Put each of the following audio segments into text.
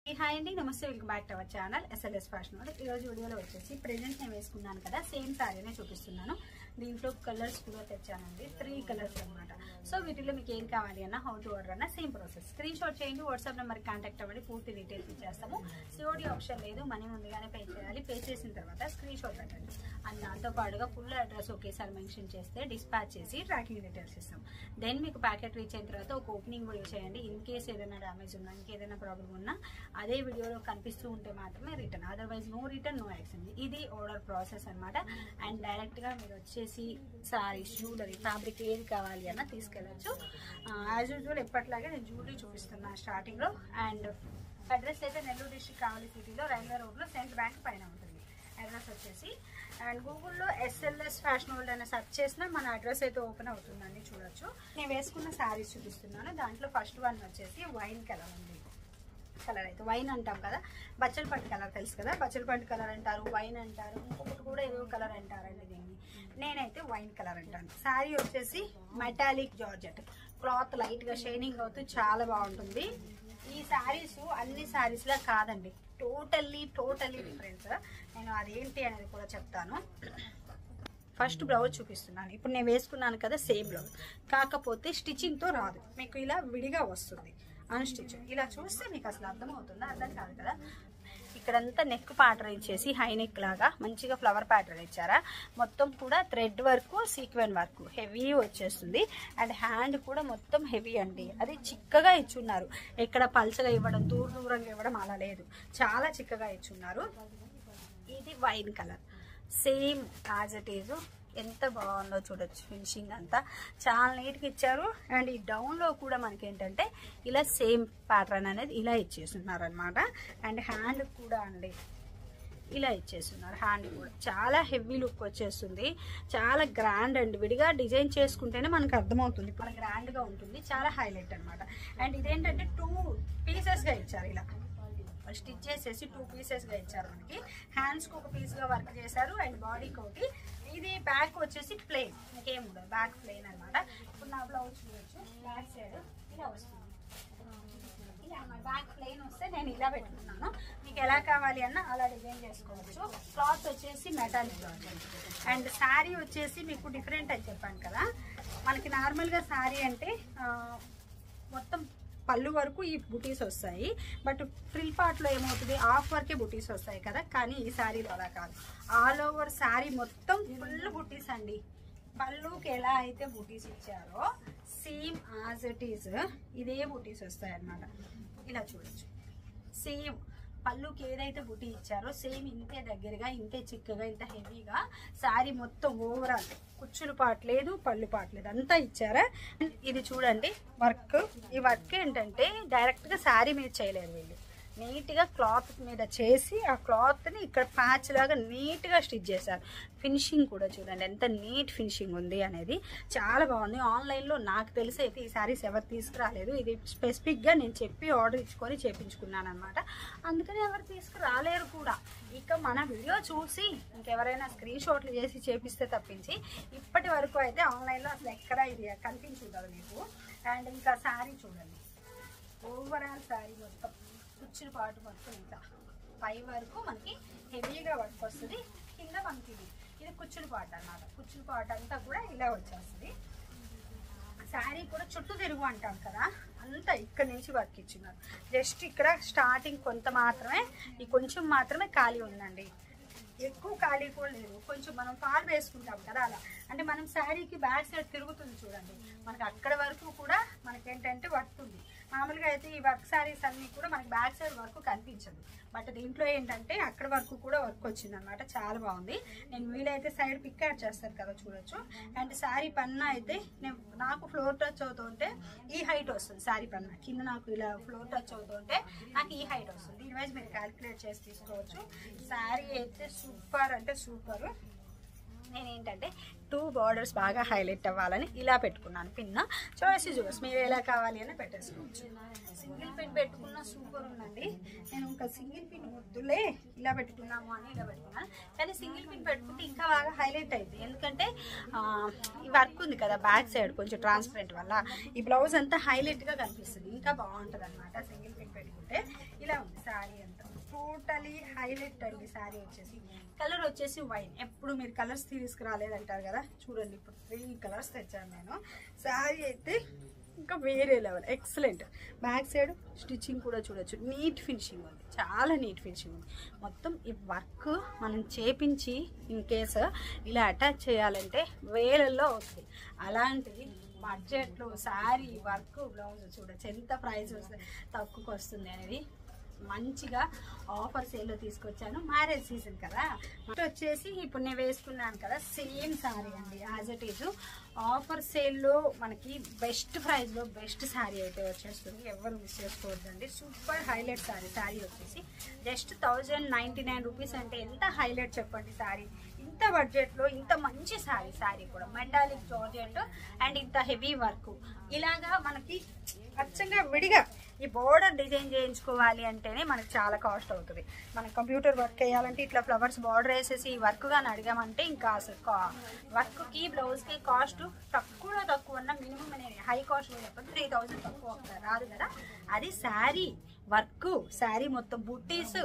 Hi అండి, నమస్తే. Welcome back to our channel SLS fashion world. ఈ రోజు వీడియోలో వచ్చేసి ప్రెజెంట్ నేను వేసుకున్నాను కదా, సేమ్ సారీనే చూపిస్తున్నాను. దీంట్లో కలర్స్ కూడా తెచ్చానండి, 3 కలర్స్ అనమాట. సో వీటిలో మీకు ఏం కావాలి అన్న, హౌ టు ఆర్డర్ అన్న సేమ్ ప్రాసెస్. స్క్రీన్ షాట్ చేయండి, వాట్సాప్ నెంబర్కి కాంటాక్ట్ అవ్వండి, పూర్తి డీటెయిల్స్ ఇచ్చేస్తాము. COD ఆప్షన్ లేదు, మనీ ముందుగానే పే చేయాలి. పే చేసిన తర్వాత స్క్రీన్ షాట్ పెట్టండి. అండ్ దాంతో పాటుగా ఫుల్ అడ్రస్ ఒకేసారి మెన్షన్ చేస్తే డిస్పాచ్ చేసి ట్రాకింగ్ డీటెయిల్స్ ఇస్తాం. దెన్ మీకు ప్యాకెట్ రీచ్ అయిన తర్వాత ఒక ఓపెనింగ్ వీడియో చేయండి. ఇన్ కేస్ ఏదైనా డ్యామేజ్ ఉన్నా, ఇంకేదైనా ప్రాబ్లం ఉన్నా అదే వీడియోలో కనిపిస్తూ ఉంటే మాత్రమే return, otherwise no return, no action. ఇది ఆర్డర్ ప్రాసెస్ అనమాట. అండ్ డైరెక్ట్గా మీరు వచ్చేసి సారీస్, జ్యువెలరీ, ఫ్యాబ్రిక్ ఏది కావాలి అన్న తీసుకెళ్ళచ్చు. యాజ్ యూజువల్ ఎప్పటిలాగే నేను జ్యువెలరీ చూపిస్తున్నాను స్టార్టింగ్లో. అండ్ అడ్రస్ అయితే నెల్లూరు డిస్ట్రిక్ట్ కావలి సిటీలో రైల్వే రోడ్లో సెంట్రల్ బ్యాంక్ పైన ఉంటుంది అడ్రస్ వచ్చేసి. అండ్ గూగుల్లో SLS ఫ్యాషన్ వరల్డ్ అనే సెర్చ్ చేసినా మన అడ్రస్ అయితే ఓపెన్ అవుతుందండి, చూడొచ్చు. నేను వేసుకున్న శారీస్ చూపిస్తున్నాను. దాంట్లో ఫస్ట్ వన్ వచ్చేసి వైన్ కలర్ ఉంది. కలర్ అయితే వైన్ అంటాం కదా, బచ్చల పట్టు కలర్ తెలుసు కదా, బచ్చల పట్టు కలర్ అంటారు, వైన్ అంటారు, ఇంకొకటి కూడా ఏదో కలర్ అంటారండి దీన్ని. నేనైతే వైన్ కలర్ అంటాను. శారీ వచ్చేసి మెటాలిక్ జార్జెట్ క్లాత్, లైట్గా షైనింగ్ అవుతూ చాలా బాగుంటుంది. ఈ శారీస్ అన్ని శారీస్లా కాదండి, టోటల్లీ డిఫరెన్స్. నేను అదేంటి అనేది కూడా చెప్తాను. ఫస్ట్ బ్లౌజ్ చూపిస్తున్నాను. ఇప్పుడు నేను వేసుకున్నాను కదా సేమ్ బ్లౌజ్, కాకపోతే స్టిచ్చింగ్తో రాదు, మీకు ఇలా విడిగా వస్తుంది అన్స్టిచ్. ఇలా చూస్తే మీకు అసలు అర్థమవుతుందా? అర్థం కాదు కదా. ఇక్కడంతా నెక్ ప్యాటర్న్ ఇచ్చేసి హై నెక్ లాగా మంచిగా ఫ్లవర్ ప్యాటర్న్ ఇచ్చారా. మొత్తం కూడా thread work, sequin work heavy వచ్చేస్తుంది. అండ్ హ్యాండ్ కూడా మొత్తం హెవీ అండి, అది చిక్కగా ఇచ్చున్నారు. ఎక్కడ పల్చగా ఇవ్వడం, దూరంగా ఇవ్వడం అలా లేదు, చాలా చిక్కగా ఇచ్చున్నారు. ఇది wine colour, same as it is. ఎంత బాగుందో చూడొచ్చు, ఫినిషింగ్ అంతా చాలా నీట్గా ఇచ్చారు. అండ్ ఈ డౌన్లో కూడా మనకి ఏంటంటే ఇలా సేమ్ ప్యాటర్న్ అనేది ఇలా ఇచ్చేస్తున్నారు అనమాట. అండ్ హ్యాండ్ కూడా అండి ఇలా ఇచ్చేస్తున్నారు. హ్యాండ్ కూడా చాలా హెవీ లుక్ వచ్చేస్తుంది, చాలా గ్రాండ్ అండి. విడిగా డిజైన్ చేసుకుంటేనే మనకు అర్థమవుతుంది, చాలా గ్రాండ్గా ఉంటుంది, చాలా హైలైట్ అనమాట. అండ్ ఇదేంటంటే 2 పీసెస్గా ఇచ్చారు, ఇలా స్టిచ్ చేసేసి 2 పీసెస్గా ఇచ్చారు. మనకి హ్యాండ్స్కి ఒక పీస్గా వర్క్ చేశారు, అండ్ బాడీకి ఒకటి. ఇది బ్యాక్ వచ్చేసి ప్లెయిన్, ఇంకేం ఉండదు, బ్యాక్ ప్లెయిన్ అనమాట. ఇప్పుడు నా బ్లౌజ్ చూడొచ్చు, బ్యాక్ సైడ్ ఇలా వస్తుంది. ఇలా బ్యాక్ ప్లెయిన్ వస్తే నేను ఇలా పెట్టుకున్నాను. మీకు ఎలా కావాలి అన్న అలా డిజైన్ చేసుకోవచ్చు. క్లాత్ వచ్చేసి మెటాలిక్ క్లాత్. అండ్ శారీ వచ్చేసి మీకు డిఫరెంట్ అని చెప్పాను కదా. మనకి నార్మల్గా శారీ అంటే మొత్తం పళ్ళు వరకు ఈ బుటీస్ వస్తాయి, బట్ ఫ్రిల్ పార్ట్లో ఏమవుతుంది, హాఫ్ వరకే బుటీస్ వస్తాయి కదా. కానీ ఈ శారీలో అలా కాదు, ఆల్ ఓవర్ శారీ మొత్తం ఫుల్ బుటీస్ అండి. పళ్ళుకి ఎలా అయితే బుటీస్ ఇచ్చారో సేమ్ యాజ్ ఇట్ ఈజ్ ఇదే బుటీస్ వస్తాయి అన్నమాట. ఇలా చూడొచ్చు, సేమ్ పళ్ళుకి ఏదైతే బుటీ ఇచ్చారో సేమ్ ఇంతే దగ్గరగా, ఇంతే చిక్కగా, ఇంత హెవీగా శారీ మొత్తం ఓవరాల్ కుచ్చులు పాటలేదు, పళ్ళు పాటలేదు, అంతా ఇచ్చారా. ఇది చూడండి వర్క్. ఈ వర్క్ ఏంటంటే డైరెక్ట్గా శారీ మీద చేయలేరు వీళ్ళు, నీట్గా క్లాత్ మీద చేసి ఆ క్లాత్ని ఇక్కడ ప్యాచ్ లాగా నీట్గా స్టిచ్ చేశారు. ఫినిషింగ్ కూడా చూడండి ఎంత నీట్ ఫినిషింగ్ ఉంది అనేది, చాలా బాగుంది. ఆన్లైన్లో నాకు తెలిసి అయితే ఈ శారీస్ ఎవరు తీసుకురాలేదు, ఇది స్పెసిఫిక్గా నేను చెప్పి ఆర్డర్ ఇచ్చుకొని చేయించుకున్నాను అనమాట. అందుకని ఎవరు తీసుకురాలేరు కూడా. ఇక మన వీడియో చూసి ఇంకెవరైనా స్క్రీన్ షాట్లు చేసి చేపిస్తే తప్పించి ఇప్పటి వరకు అయితే ఆన్లైన్లో అసలు ఎక్కడ ఇది కనిపించుండదు మీకు. అండ్ ఇంకా శారీ చూడండి, ఓవరాల్ శారీ మొత్తం కుచ్చుల పాటు మొత్తం ఇంకా పై వరకు మనకి హెవీగా వర్క్ వస్తుంది. కింద మనకి ఇది కుచ్చుల పాట అన్నమాట. కుచ్చుల పాట అంతా కూడా ఇలా వచ్చేస్తుంది. శారీ కూడా చుట్టూ తిరుగు అంటాం కదా, అంతా ఇక్కడ నుంచి వర్క్ ఇచ్చినారు. జస్ట్ ఇక్కడ స్టార్టింగ్ కొంత మాత్రమే, ఈ కొంచెం మాత్రమే ఖాళీ ఉందండి, ఎక్కువ ఖాళీ కూడా లేదు. కొంచెం మనం ఫాల్ వేసుకుంటాం కదా అలా, అంటే మనం శారీకి బ్యాక్ సైడ్ తిరుగుతుంది చూడండి, మనకి అక్కడ వరకు కూడా మనకి ఏంటంటే వర్క్ ఉంది. మామూలుగా అయితే ఈ వర్క్ శారీస్ అన్నీ కూడా మనకి బ్యాక్ సైడ్ వర్క్ కనిపించదు, బట్ దీంట్లో ఏంటంటే అక్కడ వరకు కూడా వర్క్ వచ్చింది అనమాట. చాలా బాగుంది. నేను వీలైతే సైడ్ పిక్ యాడ్ చేస్తారు కదా, చూడొచ్చు. అండ్ శారీ పన్నా అయితే నాకు ఫ్లోర్ టచ్ అవుతుంటే ఈ హైట్ వస్తుంది. శారీ పన్నా కింద నాకు ఇలా ఫ్లోర్ టచ్ అవుతుంటే నాకు ఈ హైట్ వస్తుంది. దీని వైజ్ మీరు క్యాలిక్యులేట్ చేసి తీసుకోవచ్చు. శారీ అయితే సూపర్ అంటే సూపర్. నేనేంటంటే 2 బార్డర్స్ బాగా హైలైట్ అవ్వాలని ఇలా పెట్టుకున్నాను పిన్. చాయిస్ యూస్ మీరు ఎలా కావాలి అని పెట్టేసుకోవచ్చు. సింగిల్ పిన్ పెట్టుకున్నా సూపర్ ఉందండి. నేను ఇంకా సింగిల్ పిన్ వద్దులే ఇలా పెట్టుకున్నాము అని ఇలా పెట్టుకున్నాను, కానీ సింగిల్ పిన్ పెట్టుకుంటే ఇంకా బాగా హైలైట్ అయింది. ఎందుకంటే ఈ వర్క్ ఉంది కదా బ్యాక్ సైడ్ కొంచెం ట్రాన్స్పరెంట్ వల్ల ఈ బ్లౌజ్ అంతా హైలైట్గా కనిపిస్తుంది, ఇంకా బాగుంటుంది అనమాట సింగిల్ పిన్ పెట్టుకుంటే. ఇలా ఉంది శారీ. హైలైట్ అండి శారీ వచ్చేసి. కలర్ వచ్చేసి వైన్. ఎప్పుడు మీరు కలర్స్ తీసుకురాలేదంటారు కదా, చూడండి ఇప్పుడు 3 కలర్స్ తెచ్చాను నేను. శారీ అయితే ఇంకా వేరే level, excellent. Back side stitching కూడా చూడొచ్చు, నీట్ ఫినిషింగ్ ఉంది, చాలా నీట్ ఫినిషింగ్ ఉంది. మొత్తం ఈ వర్క్ మనం చేపించి ఇన్ కేసు ఇలా అటాచ్ చేయాలంటే వేలల్లో అవుతుంది. అలాంటిది బడ్జెట్లో శారీ వర్క్ బ్లౌజ్ చూడొచ్చు ఎంత ప్రైస్ వస్తుంది, తక్కువకి వస్తుంది అనేది మంచిగా ఆఫర్ సేల్లో తీసుకొచ్చాను. మ్యారేజ్ సీజన్ కదా. వచ్చేసి ఇప్పుడు నేను వేసుకున్నాను కదా, సేమ్ శారీ అండి యాజ్ ఇట్ ఈజ్. ఆఫర్ సేల్లో మనకి బెస్ట్ ప్రైస్లో బెస్ట్ శారీ అయితే వచ్చేస్తుంది, ఎవరు మిస్ చేసుకోవద్దండి. సూపర్ హైలైట్ శారీ వచ్చేసి జస్ట్ 1099 రూపీస్. అంటే ఎంత హైలైట్ చెప్పండి శారీ. ఇంత బడ్జెట్లో ఇంత మంచి శారీ కూడా మెటాలిక్ జార్జెట్ అండ్ ఇంత హెవీ వర్క్. ఇలాగా మనకి అచ్చంగా విడిగా ఈ బోర్డర్ డిజైన్ చేయించుకోవాలి అంటేనే మనకి చాలా కాస్ట్ అవుతుంది. మనం కంప్యూటర్ వర్క్ వేయాలంటే ఇట్లా ఫ్లవర్స్ బార్డర్ వేసేసి ఈ వర్క్ కానీ అడిగామంటే ఇంకా అసలు వర్క్కి బ్లౌజ్కి కాస్ట్ తక్కువ ఉన్న మినిమం అనేది హై కాస్ట్ చెప్పండి 3000 తక్కువ రాదు కదా. అది శారీ వర్క్, శారీ మొత్తం బుట్టీస్,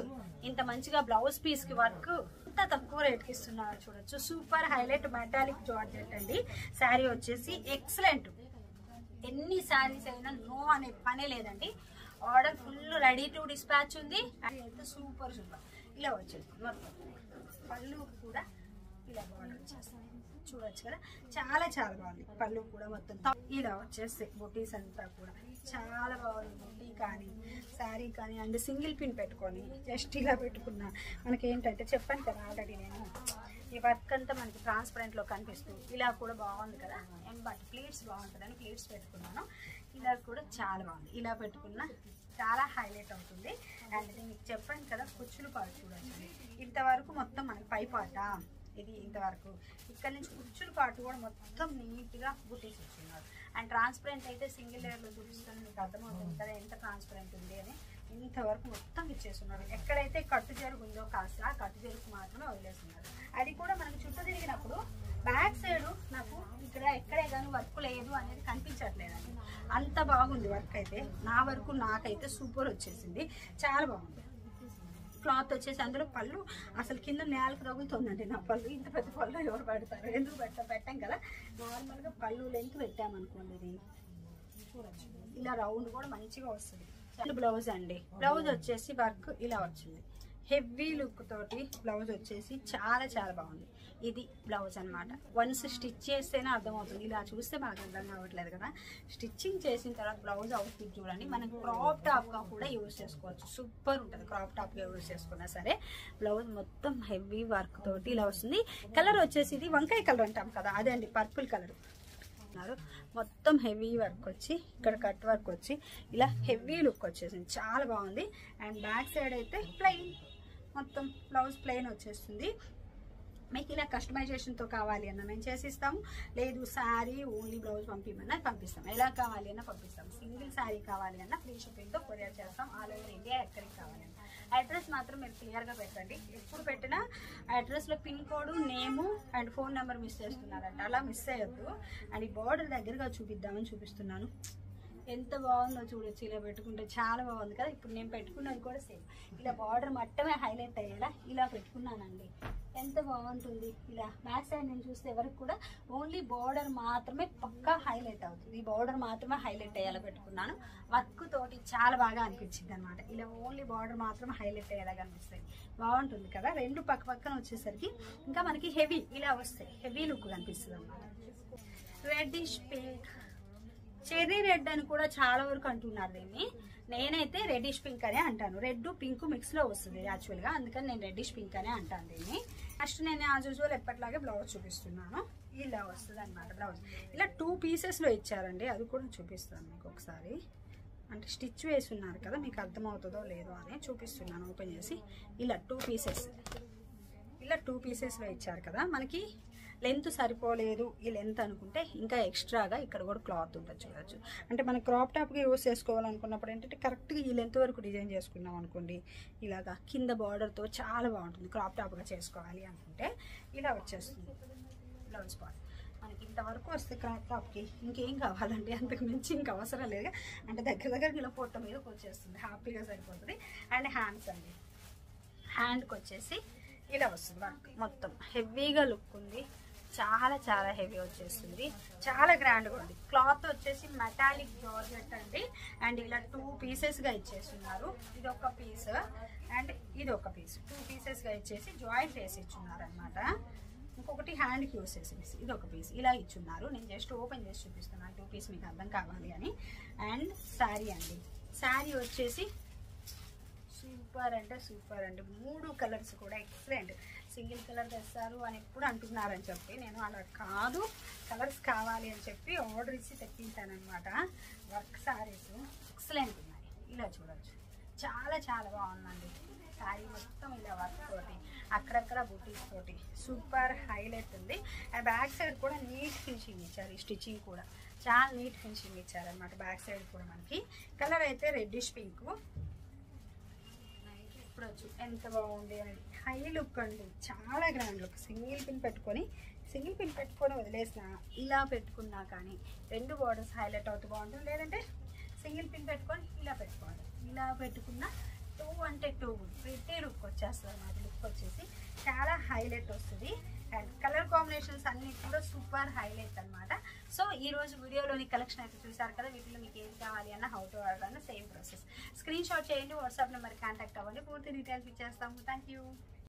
ఇంత మంచిగా బ్లౌజ్ పీస్కి వర్క్ ఇంత తక్కువ రేట్కి ఇస్తున్నారు చూడొచ్చు. సూపర్ హైలైట్ మెటాలిక్ జార్జెట్ అండి. శారీ వచ్చేసి ఎక్సలెంట్. ఎన్ని శారీస్ అయినా నో అనే పనే లేదండి. Order full ready to dispatch ఉంది. అయితే సూపర్ ఇలా వచ్చేది మొత్తం. పళ్ళు కూడా ఇలా బార్డర్ వచ్చేస్తాయి చూడొచ్చు కదా, చాలా బాగుంది. పళ్ళు కూడా మొత్తం ఇలా వచ్చేస్తాయి. బొటీస్ అంతా కూడా చాలా బాగుంది. బొటీ కానీ శారీ కానీ అండ్ సింగిల్ పిన్ పెట్టుకొని జస్ట్ ఇలా పెట్టుకున్నా. మనకి ఏంటంటే చెప్పాను కదా ఆల్రెడీ నేను, ఈ వర్క్ అంతా మనకి ట్రాన్స్పరెంట్లో కనిపిస్తుంది. ఇలా కూడా బాగుంది కదా. బట్ ప్లీట్స్ బాగుంటుందని ప్లీట్స్ పెట్టుకున్నాను. ఇలా కూడా చాలా బాగుంది. ఇలా పెట్టుకున్నా చాలా హైలైట్ అవుతుంది. అండ్ మీకు చెప్పాను కదా కుచ్చులు పాటు చూడండి. ఇంతవరకు మొత్తం మనకి పై పాట ఇది ఇంతవరకు. ఇక్కడ నుంచి కుచ్చులు పాటు కూడా మొత్తం నీట్గా బుటీస్ ఇస్తున్నారు. అండ్ ట్రాన్స్పరెంట్ అయితే సింగిల్ లేయర్లో చూపిస్తాను, మీకు అర్థమవుతుంది కదా ఎంత ట్రాన్స్పరెంట్ ఉంది అని. ఇంతవరకు మొత్తం ఇచ్చేస్తున్నారు. ఎక్కడైతే కట్టు జరుగు ఉందో కాస్త ఆ కట్టు జరుగు మాత్రమే వదిలేస్తున్నారు. అది కూడా మనకు చుట్టూ తిరిగినప్పుడు బ్యాక్ సైడ్ నాకు ఇక్కడ ఎక్కడే కానీ వర్క్ లేదు అనేది కనిపించట్లేదండి. అంత బాగుంది వర్క్ అయితే. నా వరకు నాకైతే సూపర్ వచ్చేసింది, చాలా బాగుంది. క్లాత్ వచ్చేసి అందులో పళ్ళు అసలు కింద నేలకు తగులుతుందండి. నా పళ్ళు ఇంత పెద్ద పళ్ళు ఎవరు పెడతారు, ఎందుకు పెట్టాం కదా. నార్మల్గా పళ్ళు లెంత్ పెట్టామనుకోండి, ఇది చూడొచ్చు ఇలా రౌండ్ కూడా మంచిగా వస్తుంది. బ్లౌజ్ అండి, బ్లౌజ్ వచ్చేసి వర్క్ ఇలా వచ్చింది. హెవీ లుక్ తోటి బ్లౌజ్ వచ్చేసి చాలా బాగుంది. ఇది బ్లౌజ్ అనమాట. వన్స్ స్టిచ్ చేస్తేనే అర్థమవుతుంది. ఇలా చూస్తే మనకు అర్థం కావట్లేదు కదా. స్టిచ్చింగ్ చేసిన తర్వాత బ్లౌజ్ అవుట్ఫిట్ చూడండి. మనం క్రాప్ టాప్గా కూడా యూజ్ చేసుకోవచ్చు, సూపర్ ఉంటుంది. క్రాప్ టాప్గా యూజ్ చేసుకున్నా సరే. బ్లౌజ్ మొత్తం హెవీ వర్క్ తోటి ఇలా వస్తుంది. కలర్ వచ్చేసి ఇది వంకాయ కలర్ అంటాం కదా, అదే అండి పర్పుల్ కలర్. మొత్తం హెవీ వర్క్ వచ్చి ఇక్కడ కట్ వర్క్ వచ్చి ఇలా హెవీ లుక్ వచ్చేసింది, చాలా బాగుంది. అండ్ బ్యాక్ సైడ్ అయితే ప్లెయిన్, మొత్తం బ్లౌజ్ ప్లెయిన్ వచ్చేస్తుంది. మీకు ఇలా కస్టమైజేషన్తో కావాలి అన్న మేము చేసిస్తాము. లేదు శారీ ఓన్లీ బ్లౌజ్ పంపిమన్నా పంపిస్తాం, ఎలా కావాలి అన్నా పంపిస్తాం. సింగిల్ శారీ కావాలి అన్న ఫ్రీ షిప్పింగ్తో కొరియర్ చేస్తాం ఆల్ ఓవర్ ఇండియా, ఎక్కడికి కావాలన్నా. అడ్రస్ మాత్రం మీరు క్లియర్గా పెట్టండి. ఎప్పుడు పెట్టినా అడ్రస్లో pin code, name and phone number miss చేస్తున్నారంట, అలా మిస్ అయ్యొద్దు. అండ్ ఈ బోర్డర్ దగ్గరగా చూపిద్దామని చూపిస్తున్నాను. ఎంత బాగుందో చూడొచ్చు. ఇలా పెట్టుకుంటే చాలా బాగుంది కదా. ఇప్పుడు నేను పెట్టుకున్నది కూడా సేమ్ ఇలా బార్డర్ మట్టమే హైలైట్ అయ్యేలా ఇలా పెట్టుకున్నానండి. ఎంత బాగుంటుంది. ఇలా బ్యాక్ సైడ్ నేను చూస్తే ఎవరికి కూడా ఓన్లీ బార్డర్ మాత్రమే పక్కా హైలైట్ అవుతుంది. ఈ బార్డర్ మాత్రమే హైలైట్ అయ్యేలా పెట్టుకున్నాను. వర్క్ తోటి చాలా బాగా అనిపించింది అనమాట. ఇలా ఓన్లీ బార్డర్ మాత్రం హైలైట్ అయ్యేలా కనిపిస్తుంది, బాగుంటుంది కదా. రెండు పక్కన వచ్చేసరికి ఇంకా మనకి హెవీ ఇలా వస్తాయి, హెవీ లుక్ కనిపిస్తుంది అనమాట. రెడ్డిష్ పింక్, చెర్రీ రెడ్ అని కూడా చాలా వరకు అంటున్నారు దీన్ని. నేనైతే రెడ్డిష్ పింక్ అనే అంటాను. రెడ్ పింక్ మిక్స్ లో వస్తుంది యాక్చువల్గా, అందుకని నేను రెడ్డిష్ పింక్ అనే అంటాను దీన్ని. ఫస్ట్ నేను యాజ్ యూజువల్ ఎప్పటిలాగే బ్లౌజ్ చూపిస్తున్నాను. ఇలా వస్తుంది అనమాట బ్లౌజ్. ఇలా 2 పీసెస్ లో ఇచ్చారండి, అది కూడా చూపిస్తాను మీకు ఒకసారి. అంటే స్టిచ్ వేసి ఉన్నారు కదా, మీకు అర్థమవుతుందో లేదో అని చూపిస్తున్నాను ఓపెన్ చేసి. ఇలా 2 పీసెస్, ఇలా 2 పీసెస్లో ఇచ్చారు కదా. మనకి లెంత్ సరిపోలేదు ఈ లెంత్ అనుకుంటే ఇంకా ఎక్స్ట్రాగా ఇక్కడ కూడా క్లాత్ ఉంటుంది చూడొచ్చు. అంటే మనం క్రాప్ టాప్గా యూజ్ చేసుకోవాలనుకున్నప్పుడు ఏంటంటే కరెక్ట్గా ఈ లెంత్ వరకు డిజైన్ చేసుకున్నాం అనుకోండి, ఇలాగా కింద బార్డర్తో చాలా బాగుంటుంది. క్రాప్ టాప్గా చేసుకోవాలి అనుకుంటే ఇలా వచ్చేస్తుంది బ్లౌజ్ పార్ట్. మనకి ఇంతవరకు వస్తే క్రాప్ టాప్కి ఇంకేం కావాలండి, అంతకు మించి ఇంకా అవసరం లేదు. అంటే దగ్గర ఇలా పొట్ట మీదకి వచ్చేస్తుంది, హ్యాపీగా సరిపోతుంది. అండ్ హ్యాండ్స్ అండి, హ్యాండ్కి వచ్చేసి ఇలా వస్తుంది వర్క్, మొత్తం హెవీగా లుక్ ఉంది, చాలా చాలా హెవీ వచ్చేస్తుంది, చాలా గ్రాండ్గా ఉంది. క్లాత్ వచ్చేసి మెటాలిక్ జార్జెట్ అండి. అండ్ ఇలా 2 పీసెస్గా ఇచ్చేస్తున్నారు. ఇది ఒక పీస్ అండ్ ఇది ఒక పీస్, 2 పీసెస్గా ఇచ్చేసి జాయింట్ వేసి ఇచ్చున్నారు అనమాట. ఇంకొకటి హ్యాండ్కి యూస్ చేసేసి ఇది ఒక పీస్ ఇలా ఇచ్చున్నారు. నేను జస్ట్ ఓపెన్ చేసి చూపిస్తున్నాను 2 పీస్ మీకు అర్థం కావాలి అని. అండ్ శారీ అండి, శారీ వచ్చేసి సూపర్ అంటే సూపర్ అండి. 3 కలర్స్ కూడా ఎక్సలెంట్. సింగిల్ కలర్ తెస్తారు అని ఎప్పుడు అంటున్నారని చెప్పి నేను అలా కాదు, కలర్స్ కావాలి అని చెప్పి ఆర్డర్ ఇచ్చి తెప్పించాను అనమాట. వర్క్ శారీస్ ఎక్సలెంట్ ఉన్నాయి, ఇలా చూడొచ్చు, చాలా చాలా బాగుందండి. శారీ మొత్తం ఇలా వర్క్ తోటి, అక్కడక్కడ బుటీస్ తోటి సూపర్ హైలైట్ ఉంది. అండ్ బ్యాక్ సైడ్ కూడా నీట్ ఫినిషింగ్ ఇచ్చారు. ఈ స్టిచ్చింగ్ కూడా చాలా నీట్ ఫినిషింగ్ ఇచ్చారనమాట. బ్యాక్ సైడ్ కూడా మనకి కలర్ అయితే రెడ్డిష్ పింక్. చూడొచ్చు ఎంత బాగుంది అనేది, హై లుక్ అండి, చాలా గ్రాండ్ లుక్. సింగిల్ పిన్ పెట్టుకొని వదిలేసిన ఇలా పెట్టుకున్నా కానీ 2 బార్డర్స్ హైలైట్ అవుతూ బాగుంటుంది. లేదంటే సింగిల్ పిన్ పెట్టుకొని ఇలా పెట్టుకోండి, ఇలా పెట్టుకున్న 2 అంటే 2 పెట్టే లుక్ వచ్చేస్తుంది అన్నమాట. లుక్ వచ్చేసి చాలా హైలైట్ వస్తుంది. అండ్ కలర్ కాంబినేషన్స్ అన్ని కూడా సూపర్ హైలైట్ అనమాట. సో ఈరోజు వీడియోలోని కలెక్షన్ అయితే చూసారు కదా. వీటిలో మీకు ఏం కావాలి అన్న, హౌ టు ఆర్డర్ అన్న సేమ్ ప్రాసెస్. స్క్రీన్ షాట్ చేయండి, వాట్సాప్ నెంబర్ కాంటాక్ట్ అవ్వండి, పూర్తి డీటెయిల్స్ ఇచ్చేస్తాము. Thank you.